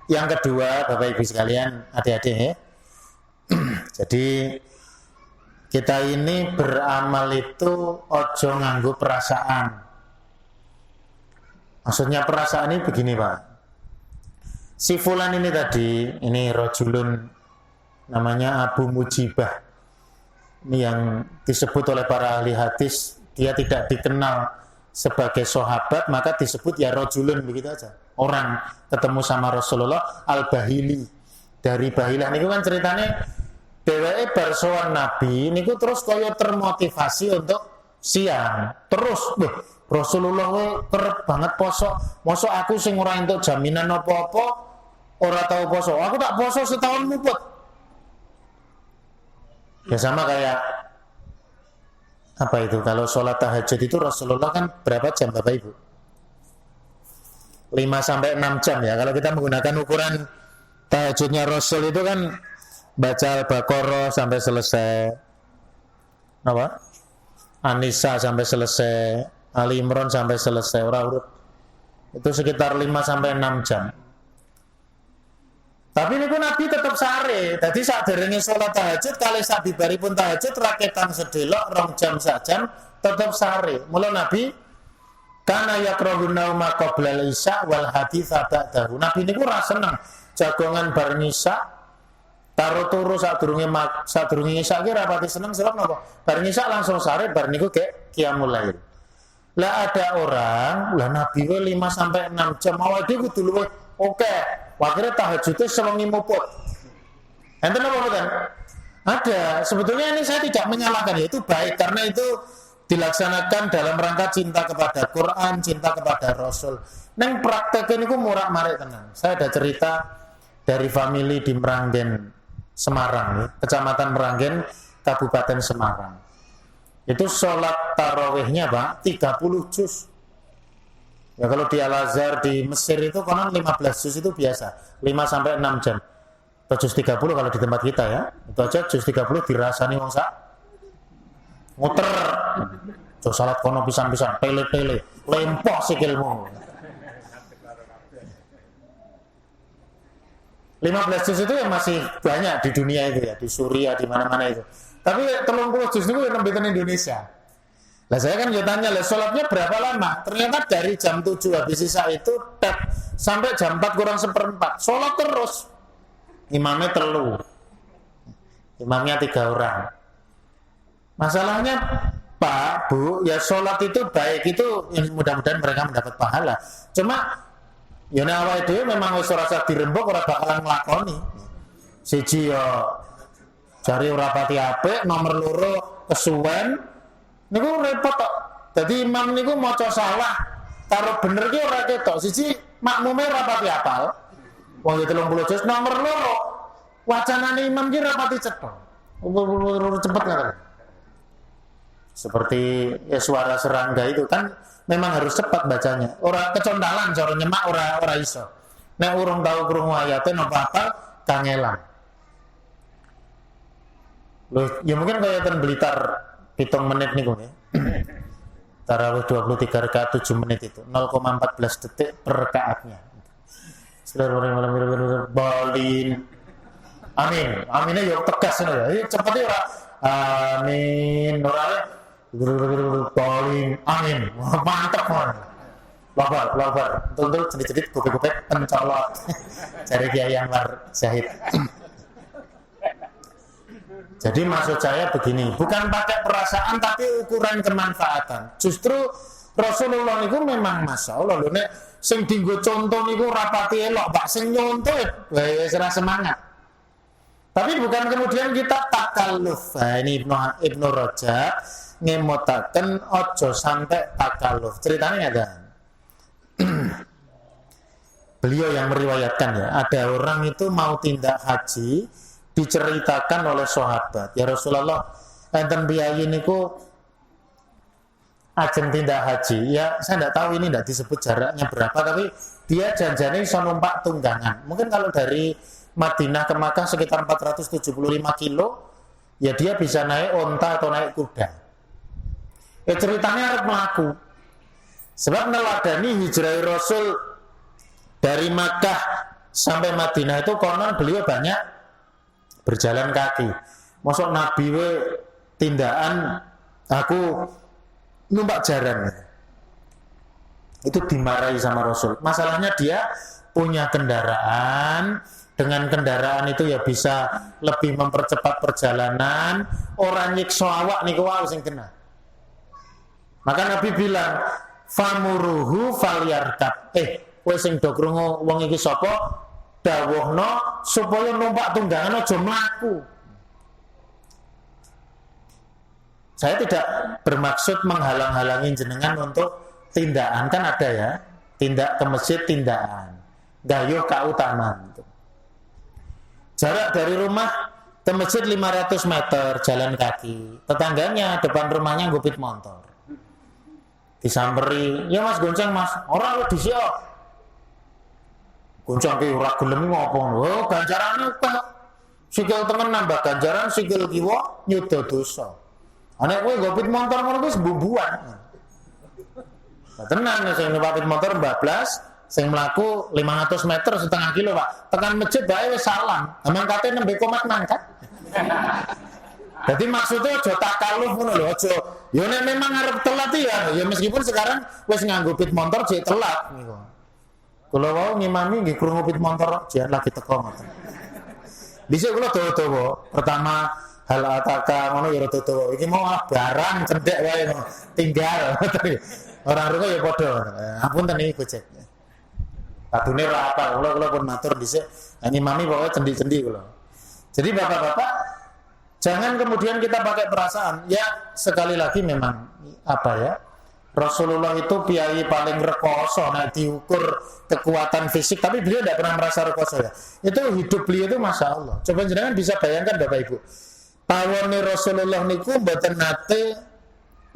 Yang kedua, Bapak Ibu sekalian, adik-adik ya. Jadi kita ini beramal itu ojo nganggo perasaan. Maksudnya perasaan ini begini Pak. Si fulan ini tadi, ini rajulun namanya Abu Mujibah. Ini yang disebut oleh para ahli hadis, dia tidak dikenal sebagai sahabat, maka disebut ya rajulun begitu aja. Orang ketemu sama Rasulullah Al-Bahili dari Bahilah niku kan ceritanya dheweke bar sowan Nabi niku terus kaya termotivasi untuk siang. Terus Rasulullah kerep banget poso. Mosok aku sing ora entuk jaminan apa-apa ora tahu poso. Aku tak poso setahun muput. Ya sama kayak apa itu kalau sholat tahajud itu Rasulullah kan berapa jam Bapak Ibu? sampai 6 jam ya. Kalau kita menggunakan ukuran tahajudnya Rasul itu kan baca Al-Baqarah sampai selesai, apa? An-Nisa sampai selesai, Ali Imran sampai selesai, urut. Itu sekitar 5 sampai 6 jam. Tapi ini pun Nabi tetap sare. Jadi saat derenge sholat tahajud, kali saat dibaripun tahajud raketan sedelok 2 jam sajam tetap sare. Mula Nabi kana yakrahun nauma qabla al-isya wal haditsa ba'dahu. Nabi niku ora seneng jagongan bar nyisa taruh turu sadurunge isya ki rapati seneng sebab napa? Bar nyisa langsung sare bar niku kek qiyamul lail. Lah ada orang, lah Nabi we 5 sampai 6 jam awake dhewe kudu luwih oke. Akhirnya tahajudnya sewengi muput. Enten apa bukan? Ada. Sebetulnya ini saya tidak menyalahkan, ya itu baik karena itu dilaksanakan dalam rangka cinta kepada Quran, cinta kepada Rasul. Neng praktek ini ku murak-marik tenang. Saya ada cerita dari family di Meranggen, Semarang, ya. Kecamatan Meranggen, Kabupaten Semarang. Itu sholat tarawihnya Pak 30 juz. Ya kalau di Al-Azhar di Mesir itu konon 15 juz itu biasa, 5 sampai 6 jam. Atau juz 30 kalau di tempat kita ya. Itu aja juz 30 dirasani wong sak muter. Tuh salat kono pisan-pisan, pele-pele, lempoh sikilmu. 15 juz itu ya masih banyak di dunia itu ya, di Suriah, di mana-mana itu. Tapi 30 juz itu yang nembetan Indonesia. Lah saya kan tanya, lah sholatnya berapa lama? Ternyata dari jam 7 habis isya itu sampai jam 4 kurang seperempat. Sholat terus. Imamnya telu. Imamnya 3 orang. Masalahnya Pak, Bu, ya sholat itu baik itu mudah-mudahan mereka mendapat pahala. Cuma ya nek awake dhewe memang wis ora usah dirembuk ora bakalan nglakoni. Siji ya cari ora pati apik, nomor loro kesuwen. Niku repot kok. Dadi imam niku maca salah karo bener ki ora ketok. Siji makmume ora pati apal. Wong 30 juz nomor loro. Wacanane imam ki ora pati cetha. Cepet kan. Seperti ya suara serangga itu kan memang harus cepat bacanya. Ora kecondalan cara nyemak ora iso. Nek urung tau krungu ayate napa apa kangelan. Loh, ya mungkin kayak ten Blitar 7 menit nih gue ya. Tarawih 23 rakaat 7 menit itu 0,14 detik per rakaatnya. Balin. Amin. Aminnya yuk tegas ya. Cepet ya. Amin. Orangnya balin. Amin. Mantap man. Labar. Betul sedikit gopek-gopek pencolot. Cari Kiai Anwar Zahid. Jadi maksud saya begini, bukan pakai perasaan tapi ukuran kemanfaatan. Justru Rasulullah itu memang masya Allah loh, nek sing dinggo contoh niku rapati elok, Pak sing nyontoh wis ora semangat. Tapi bukan kemudian kita takalluf. Nah, ini Ibnu Rajab ngemotaken ojo sampai takalluf. Ceritanya ada. Beliau yang meriwayatkan ya, ada orang itu mau tindak haji diceritakan oleh sahabat, ya Rasulullah enten biaya niku ajeng tindak haji. Ya saya tidak tahu ini tidak disebut jaraknya berapa, tapi dia janjane iso numpak tunggangan. Mungkin kalau dari Madinah ke Makkah sekitar 475 kilo, ya dia bisa naik onta atau naik kuda. Ya ceritanya harus melaku. Sebab neladani hijrah Rasul dari Makkah sampai Madinah itu konon beliau banyak berjalan kaki. Masuk Nabi we tindakan aku numpak jaran. Itu dimarahi sama Rasul. Masalahnya dia punya kendaraan, dengan kendaraan itu ya bisa lebih mempercepat perjalanan. Orang nyiksa awak niku wae sing kena. Maka Nabi bilang, "Famuruhu falyarkab." Kowe sing do krungu wong iki sapa? Dawuhno supaya numpak tunggangan aja mlaku. Saya tidak bermaksud menghalang-halangi jenengan untuk tindakan, kan ada ya, tindak ke masjid tindakan, gayuh kautamaan. Jarak dari rumah ke masjid 500 meter jalan kaki. Tetangganya depan rumahnya ngupit motor. Disamperi, ya Mas gonceng Mas, ora lu disio. Goncang ki ora gelem ngopo. Oh, ganjarane kok sikil tengen nambah ganjaran, sikil kiwa nyuda dosa. Ana kowe ngopit motor ngono kuwi sembubuan. Nah, tenan sing numpak motor bablas, sing mlaku 500 meter setengah kilo, Pak. Tekan masjid bae wis salam. Amang kate nembe komat mangkat. Jadi maksudnya aja takaluf ngono lho, aja. Ya nek memang arep telat ya meskipun sekarang wis nganggo pit motor jek telat niku. Kula wau ngimami nggih krungu pit motor jek lagi teko ngoten. Dhisik kula dawa-dawa, pertama hal ataka ngono ya rada dawa. Iki mau barang cendek wae ngono. Tinggal. Orang ruko ya padha. Apunten iki Gojek. Kadune ora apa, kula pun matur dhisik. Ngimami pokoke cendi-cendi kula. Jadi Bapak-bapak jangan kemudian kita pakai perasaan. Ya sekali lagi memang apa ya? Rasulullah itu piai paling rekoso, nah diukur kekuatan fisik, tapi beliau tidak pernah merasa rekoso ya. Itu hidup beliau itu masya Allah. Coba jangan bisa bayangkan Bapak Ibu. Pawone Rasulullah niku mboten nate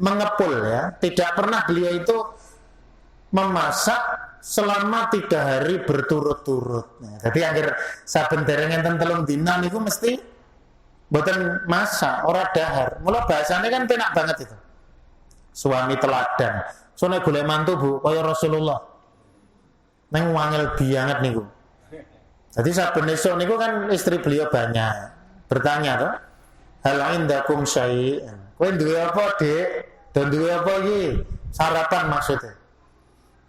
mengepul ya. Tidak pernah beliau itu memasak selama 3 hari berturut-turut. Nah, jadi akhir saben dereng enten 3 dina niku mesti mboten masak, ora dahar. Mula bahasane kan penak banget itu. Suami teladan. Soalnya golek mantu Bu, kaya Rasulullah. Neng wangel banget niku. Jadi saben esuk niku kan istri beliau banyak. Bertanya toh, hal indakum syai'. Kowe duwe apa, Dik? Dan duwe apa iki? Sarapan maksudnya.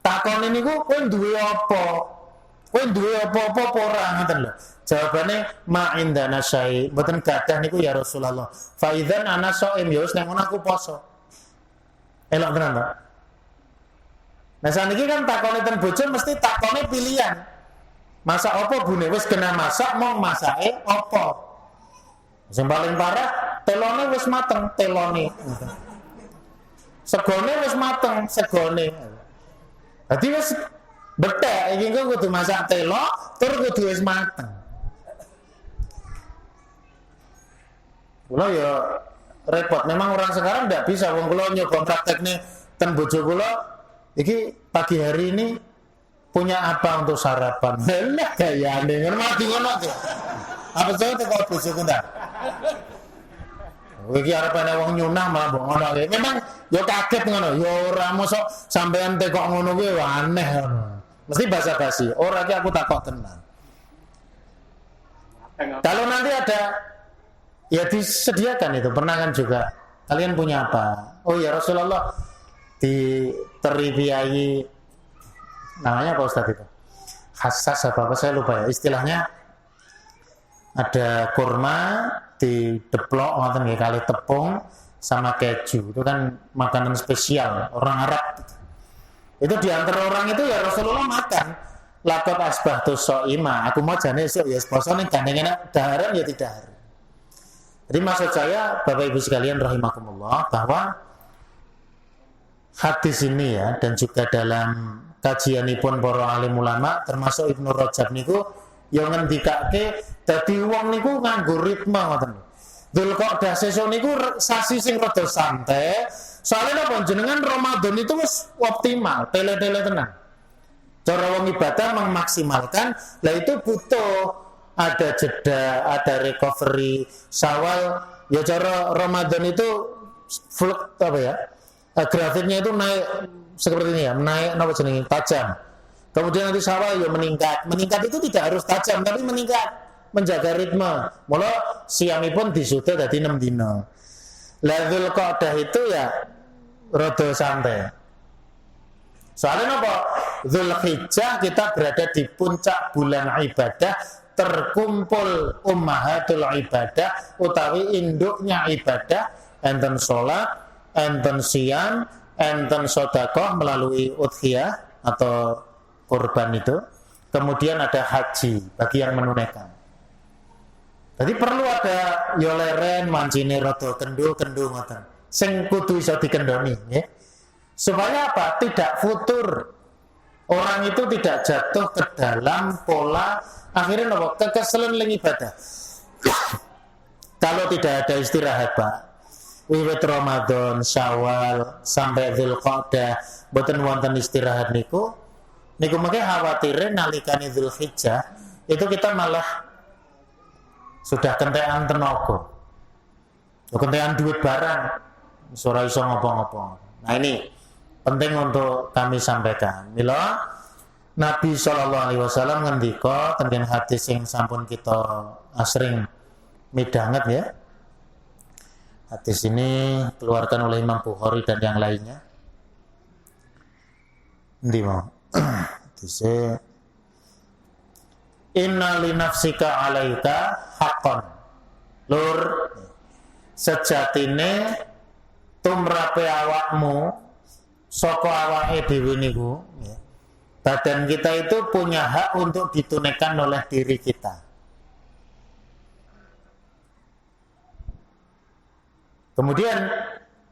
Takon niku kowe duwe apa? Kowe duwe apa-apa ora ngoten lho. Jawabane ma indana syai'. Mboten gadah niku ya Rasulullah. Fa idzan ana shaim ya wis nek ngono aku poso. Elok tenan to. Nah saniki kan takone ten bojo mesti takone pilihan. Masak apa bune wis kena masak mong masake apa. Sing paling parah telone wis mateng, telone. Segone wis mateng, segone. Dadi wis betek iki kok kudu masak telo, tur kudu wis mateng. Kula ya repot. Memang orang sekarang tidak bisa. Wong kula nyoba praktekne ten bojo kula iki pagi hari ini punya apa untuk sarapan. Lah gayane ngono mati ngono to. Apa saya teko bojoku ndak? Iki arepane wong nyunah malah mbok ngono. Memang ya kaget ngono. Ya ora mosok sampean tekok ngono kuwi aneh ngono. Mesti basa-basi. Ora iki aku takok tenan. Kalau nanti ada ya disediakan itu, pernah kan juga. Kalian punya apa? Oh ya Rasulullah, di teribiayi namanya apa Ustaz itu? Hassas apa saya lupa ya. Istilahnya ada kurma dideplok ngoten nggih kali tepung sama keju. Itu kan makanan spesial orang Arab. Itu di antara orang itu ya Rasulullah makan. Lakot asbahtu shaima. Aku mau jane esuk ya poso ning gandeng enak daharan ya tidak. Jadi maksud saya Bapak Ibu sekalian rahimakumullah bahwa hadis ini ya dan juga dalam kajianipun para alim ulama termasuk Ibnu Rajab niku yang ngendikake dadi wong niku nganggo ritme ngoten. Dzulqa'dah sesuk niku sasi sing rada santai. Soalnya napa jenengan Ramadan itu wis optimal, tele-tele tenan. Cara wong ibadah memaksimalkan, lah itu butuh ada jeda, ada recovery. Syawal ya cara Ramadan itu full apa ya? Grafiknya itu naik seperti ini ya, naik napa jenenge tajam. Kemudian nanti Syawal ya meningkat. Meningkat itu tidak harus tajam tapi meningkat, menjaga ritme. Mula siamipun disuda dadi 6 dina. Lah Dzulqa'dah itu ya rada santai. Soalnya apa? Dzulhijjah kita berada di puncak bulan ibadah, terkumpul ummahatul ibadah utawi induknya ibadah, enten sholat, enten siam, enten sedekah melalui udhiyah atau kurban itu, kemudian ada haji bagi yang menunaikan. Jadi perlu ada yoleren mancine rada kendu-kendu ngoten. Sing kudu iso dikendoni ya. Supaya apa? Tidak futur. Orang itu tidak jatuh ke dalam pola akhirnya apa? Kekeselan ling ibadah. Kalau tidak ada istirahat, Pak. Wiwit Ramadan, Syawal sampai Dzulqa'dah boten wonten istirahat niku, Niku mengke khawatire nalikane Dzulhijjah itu kita malah sudah kentekan tenaga. Kentekan duit barang, ora iso ngopo-ngopo. Nah ini penting untuk kami sampaikan. Mila Nabi SAW ngendika tentang hadis yang sampun kita sering midanget ya. Hadis ini keluarkan oleh Imam Bukhari dan yang lainnya. Ndi mau? Hadisnya inna li nafsika alaika haqqan. Lur sejatine tumrape awakmu saka awake dhewe niku ya. Badan kita itu punya hak untuk ditunaikan oleh diri kita. Kemudian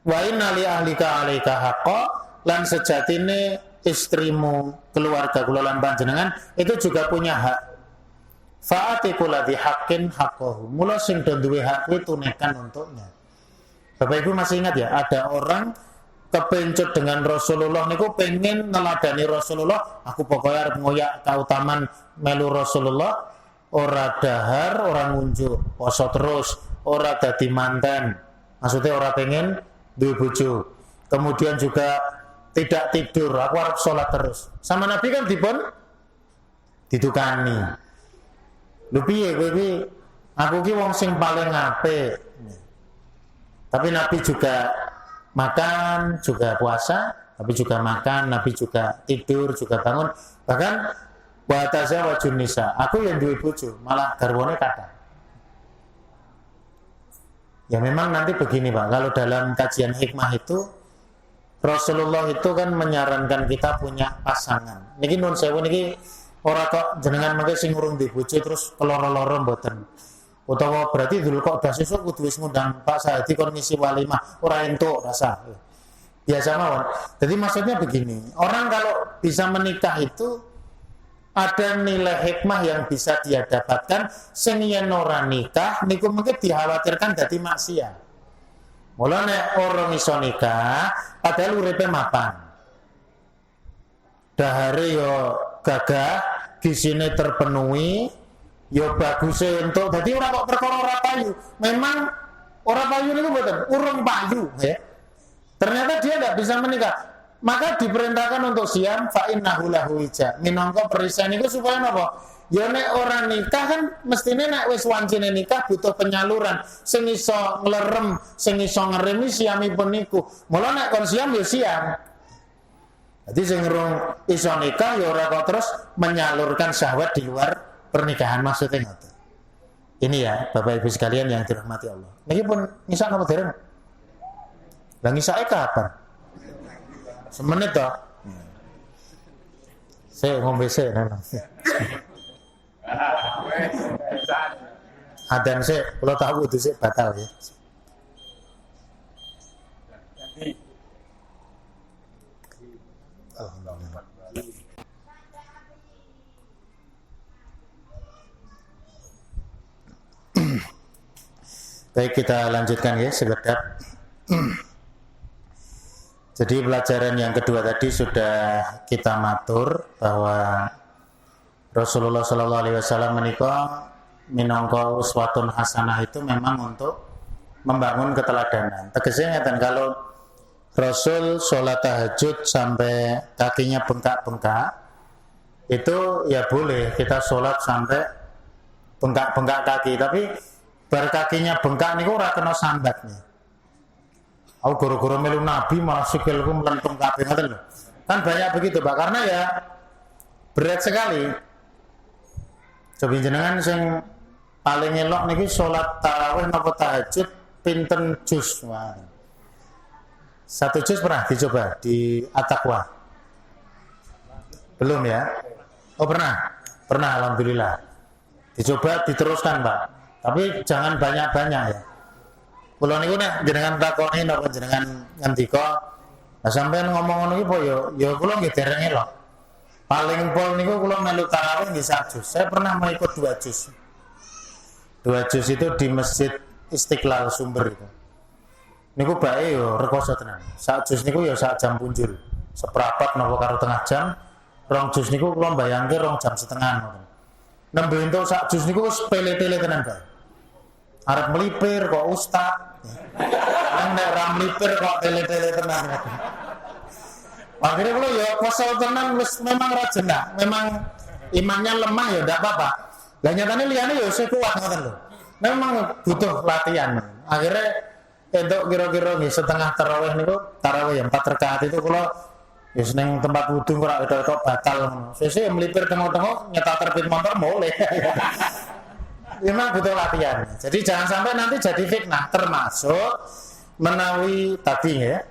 wa inna li ahlika alaika haqqa, lan sejatine istrimu, keluarga kula lan panjenengan itu juga punya hak. Fa'atiqul ladzi haqqin haqqahu. Mula sing do duwe hak kuwi tunaikan untuknya. Bapak Ibu masih ingat ya, ada orang kepencut dengan Rasulullah niku pengen neladani Rasulullah, aku pokoknya arep ngoyak kautaman melu Rasulullah, ora dahar, ora ngunjuk, poso terus, ora dadi manten. Maksudnya ora pengen duwe bojo. Kemudian juga tidak tidur, aku arep sholat terus. Sama Nabi kan dipun ditukani. Lho piye kowe iki? Aku ki wong sing paling apik. Tapi Nabi juga makan, juga puasa, Nabi juga makan, Nabi juga tidur, juga bangun. Bahkan wa tazawwajun nisa, aku yang duwe bojo, malah garwane kathah. Ya memang nanti begini Pak, kalau dalam kajian hikmah itu Rasulullah itu kan menyarankan kita punya pasangan. Niki nun sewu niki ora kok jenengan mengke sing urung duwe bojo terus keloro-loro mboten. Utawa berarti dulu kok dah sesuk kudu wis ngundang Pak Saidi kon ngisi walimah, ora entuk rasa. Biasa mawon. Jadi maksudnya begini, orang kalau bisa menikah itu ada nilai hikmah yang bisa dia dapatkan sing yen ora nikah niku mungkin dikhawatirkan dadi maksiat. Mula nek orang iso nikah padahal uripe mapan. Dahare yo gagah, gisine terpenuhi, yo bagus entuk. Dadi ora kok perkara ora payu. Memang ora payu niku mboten, urung payu ya. Ternyata dia enggak bisa menikah. Maka diperintahkan untuk siam fa innahu lahu wija. Minangka perisan niku supaya napa? Ya nek ora nikah kan mestine nek wis wancine nikah butuh penyaluran. Sing iso nglerem, sing iso ngeremi siamipun niku. Mula nek kon siam ya siam. Jadi sing urung iso nikah ya ora kok terus menyalurkan syahwat di luar pernikahan maksudnya ngoten. Ini ya Bapak Ibu sekalian yang dirahmati Allah. Niki pun ngisak napa dereng? Lah ngisake kapan? Semenit toh. Saya ngombe sik nang. Adan sik, kula tahu itu sik batal ya. Alhamdulillah. Baik, kita lanjutkan ya sekedap. Jadi pelajaran yang kedua tadi sudah kita matur bahwa Rasulullah Shallallahu Alaihi Wasallam menikah minangka uswatun hasanah itu memang untuk membangun keteladanan. Tegasnya dan kalau Rasul sholat tahajud sampai kakinya bengkak-bengkak itu ya boleh kita sholat sampai bengkak-bengkak kaki, tapi bar kakinya bengkak niku ora kena sambatnya. Aku goro-goro melu Nabi malah sikilku melentung kabeh ngoten lho. Kan banyak begitu, Pak, karena ya berat sekali. Coba jenengan sing paling elok niki salat tarawih napa tahajud pinten juz. Wah. 1 juz pernah dicoba di At-Taqwa? Belum ya? Oh pernah? Pernah alhamdulillah. Dicoba diteruskan, Pak. Tapi jangan banyak-banyak ya. Kula niku nek jenengan takoni napa jenengan ngendika, nah sampean ngomong ngono iki po ya kula nggih dereng elok. Paling pol niku kula melu tarawih nggih 1 juz. Saya pernah mengikut 2 juz. 2 juz itu di Masjid Istiqlal Sumber itu. Niku bae yo rekoso tenan. 1 juz niku ya sak jam punjul. Seprapat napa karo tengah jam rong jus niku kula bayangke 2,5 jam ngoten. Nembe entuk sak jus niku wis pele-pele tenan bae. Arep melipir kok ustad. Nang nek ra melipir kok tele-tele tenan. Akhirnya kula ya kesel tenan wis memang ra jenak, memang imannya lemah ya ndak apa-apa. Lah nyatane liyane ya wis kuat ngoten lho. Memang butuh latihan. Akhirnya entuk kira-kira nggih setengah tarawih niku, tarawih yang 4 rakaat itu kula ya seneng tempat wudu kok kok batal ngono. Sesuk melipir tengok-tengok nyetak terbit motor boleh. Memang butuh latihan. Jadi jangan sampai nanti jadi fitnah, termasuk menawi tadi ya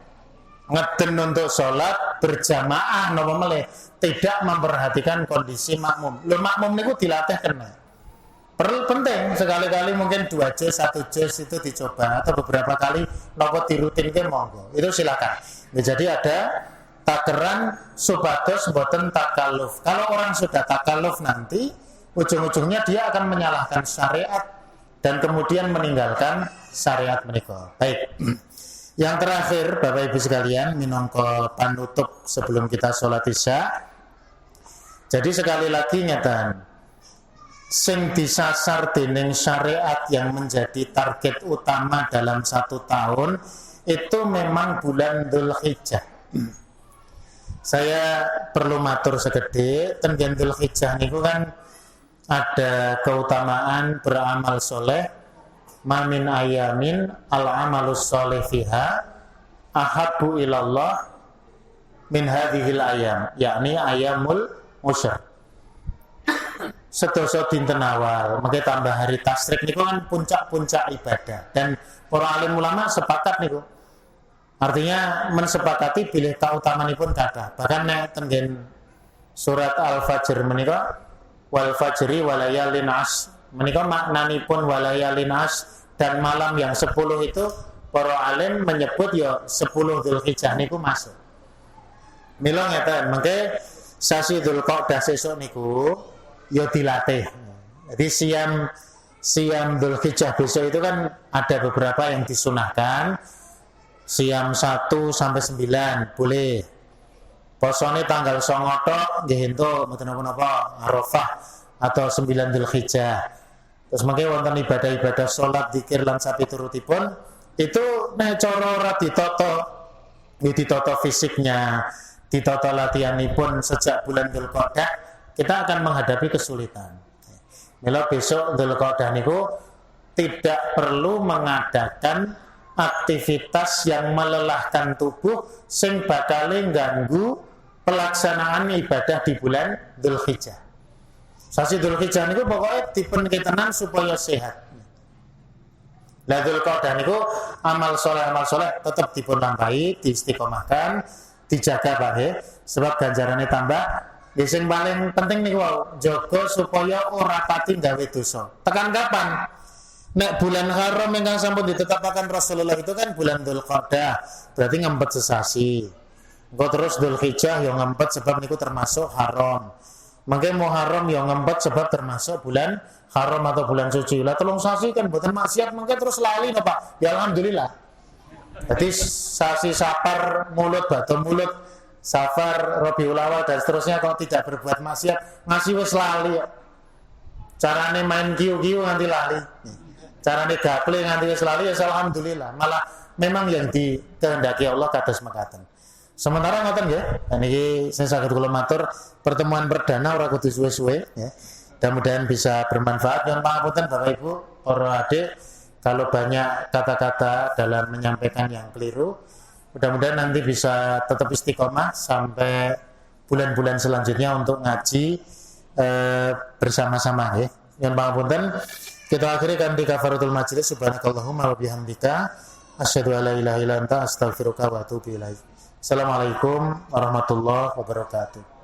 ngeden untuk sholat berjamaah napa melih tidak memperhatikan kondisi makmum. Lho makmum niku dilatih kena. Perlu penting sekali-kali mungkin 2 juz 1 juz itu dicoba atau beberapa kali nopo dirutinke monggo. Itu silakan. Ya, jadi ada takeran supados boten takalluf. Kalau orang sudah takalluf nanti ujung-ujungnya dia akan menyalahkan syariat dan kemudian meninggalkan syariat menika. Baik. Yang terakhir Bapak Ibu sekalian minangka panutup sebelum kita sholat Isya. Jadi sekali lagi ngeten. Sing disasar dening syariat yang menjadi target utama dalam 1 tahun itu memang bulan Dzulhijjah. Saya perlu matur segede ten Dzulhijjah niku kan ada keutamaan beramal soleh, mamin ayamin al-amalus soleh fiha ahabbu ilallah min hadhil ayam, yakni ayamul musyr. Sedoso dinten awal, maka tambah hari tasrik niku kan puncak-puncak ibadah dan para alim ulama sepakat niku. Artinya mensepakati bilih kautamanipun kathah. Bahkan nek tenggen surat Al-Fajr menika wal fajri walayalin as menika maknanipun walayalin as dan malam yang 10 itu para alim menyebut ya 10 Dzulhijjah niku masuk. Mila ngeten, mengke sasi Dzulqa'dah sesuk niku ya dilatih. Jadi siam Dzulhijjah besok itu kan ada beberapa yang disunahkan. Siam 1 sampai 9 boleh. Posone tanggal 9 tok nggih entuk mboten napa-napa Arafah atau 9 Dzulhijjah. Terus mengke wonten ibadah-ibadah salat, zikir lan sapiturutipun itu nek cara ora ditata fisiknya, ditata latihanipun sejak bulan Dzulqa'dah, kita akan menghadapi kesulitan. Mila besok Dzulqa'dah niku tidak perlu mengadakan aktivitas yang melelahkan tubuh sing bakal ganggu pelaksanaan ibadah di bulan Dzulhijjah. Sasi Dzulhijjah niku pokoknya dipenketenan supaya sehat. Lah Dzulqa'dah niku amal soleh tetap dipun tambahi, diistiqomahkan, dijaga bae sebab ganjarane tambah. Yang paling penting niku jaga supaya ora pati gawe dosa. Tekan kapan? Nek bulan haram yang sampun ditetapkan Rasulullah itu kan bulan Dzulqa'dah, berarti ngempet sesasi. Engko terus Dzulhijjah yang ngempet sebab niku termasuk haram. Mangke Muharram yang ngempet sebab termasuk bulan haram atau bulan suci. Lah 3 sasi kan boten maksiat, mangke terus lali napa? Pak? Ya alhamdulillah. Jadi sasi Safar mulut batu mulut, Safar Rabiul Awal dan seterusnya kalau tidak berbuat maksiat, ngasih wis lali. Carane main kiu-kiu nganti lali. Carane gaple nganti wis lali ya alhamdulillah. Malah memang yang dikehendaki Allah kados mekaten. Sementara ngoten nggih, niki sing saged kula matur pertemuan perdana ora kudu suwe-suwe ya. Mudah-mudahan bisa bermanfaat. Yang pangapunten Bapak Ibu, para adik kalau banyak kata-kata dalam menyampaikan yang keliru. Mudah-mudahan nanti bisa tetap istiqomah sampai bulan-bulan selanjutnya untuk ngaji bersama-sama ya. Yang pangapunten kita akhiri kan di kafaratul majlis. Subhanakallahumma wa bihamdika asyhadu an la ilaha illa anta astaghfiruka wa atubu ilaik. Assalamualaikum warahmatullahi wabarakatuh.